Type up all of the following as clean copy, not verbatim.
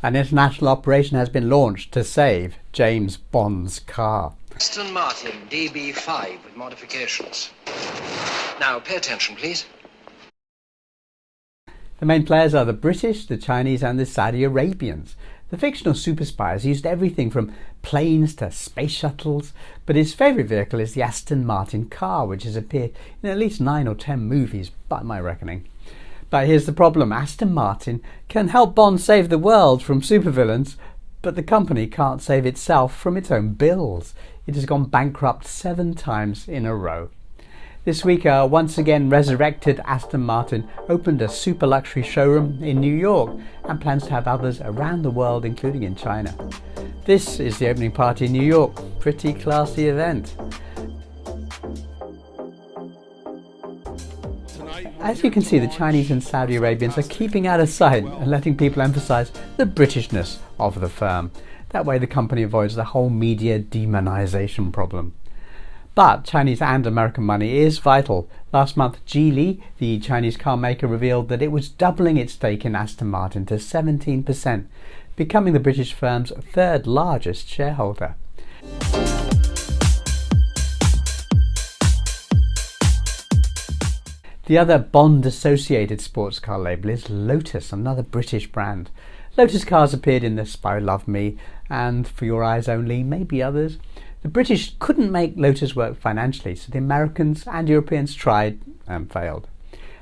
An international operation has been launched to save James Bond's car. Aston Martin DB5 with modifications. Now pay attention, please. The main players are the British, the Chinese and the Saudi Arabians. The fictional super spies used everything from planes to space shuttles, but his favourite vehicle is the Aston Martin car, which has appeared in at least 9 or 10 movies by my reckoning. But here's the problem: Aston Martin can help Bond save the world from supervillains, but the company can't save itself from its own bills. It has gone bankrupt 7 times in a row. This week, a once again resurrected Aston Martin opened a super luxury showroom in New York and plans to have others around the world, including in China. This is the opening party in New York. Pretty classy event. As you can see, the Chinese and Saudi Arabians are keeping out of sight and letting people emphasise the Britishness of the firm. That way the company avoids the whole media demonisation problem. But Chinese and American money is vital. Last month, Geely, the Chinese car maker, revealed that it was doubling its stake in Aston Martin to 17%, becoming the British firm's 3rd largest shareholder. The other Bond-associated sports car label is Lotus, another British brand. Lotus cars appeared in The Spy Who Loved Me and For Your Eyes Only, maybe others. The British couldn't make Lotus work financially, so the Americans and Europeans tried and failed.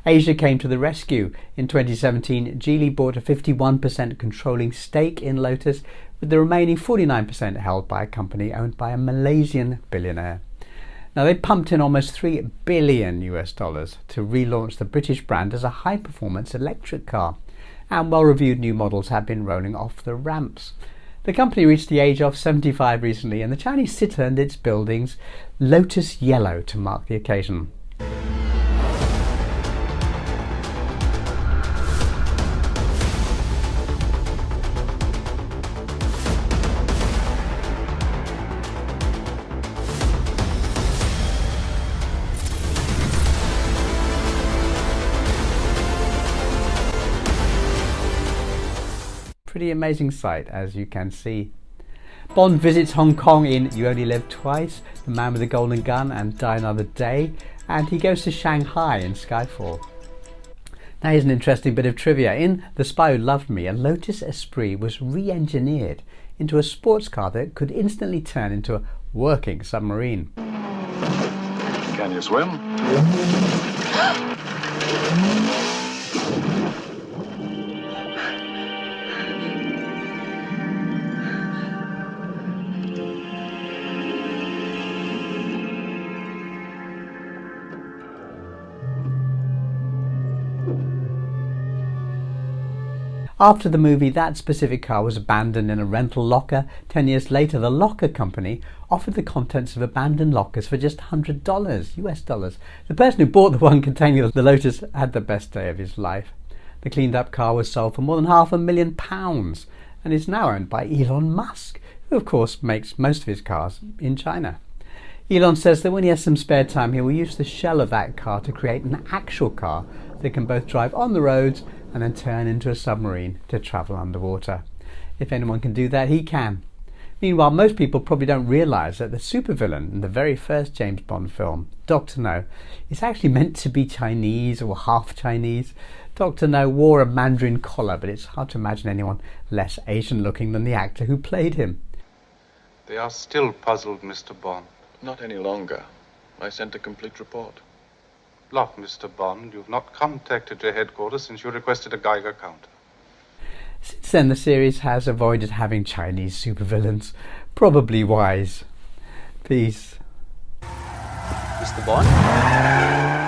Asia came to the rescue. In 2017, Geely bought a 51% controlling stake in Lotus, with the remaining 49% held by a company owned by a Malaysian billionaire. Now, they pumped in almost $3 billion to relaunch the British brand as a high-performance electric car, and well-reviewed new models have been rolling off the ramps. The company reached the age of 75 recently, and the Chinese city turned its buildings Lotus yellow to mark the occasion. Pretty amazing sight, as you can see. Bond visits Hong Kong in You Only Live Twice, The Man with the Golden Gun and Die Another Day, and he goes to Shanghai in Skyfall. Now here's an interesting bit of trivia. In The Spy Who Loved Me, a Lotus Esprit was re-engineered into a sports car that could instantly turn into a working submarine. Can you swim? After the movie, that specific car was abandoned in a rental locker. 10 years later, the locker company offered the contents of abandoned lockers for just $100 US dollars. The person who bought the one containing the Lotus had the best day of his life. The cleaned up car was sold for more than £500,000 and is now owned by Elon Musk, who of course makes most of his cars in China. Elon says that when he has some spare time, he will use the shell of that car to create an actual car that can both drive on the roads and then turn into a submarine to travel underwater. If anyone can do that, he can. Meanwhile, most people probably don't realise that the supervillain in the very first James Bond film, Dr. No, is actually meant to be Chinese or half Chinese. Dr. No wore a Mandarin collar, but it's hard to imagine anyone less Asian looking than the actor who played him. They are still puzzled, Mr. Bond. Not any longer. I sent a complete report. Look, Mr. Bond, you've not contacted your headquarters since you requested a Geiger counter. Since then, the series has avoided having Chinese supervillains. Probably wise. Peace. Mr. Bond?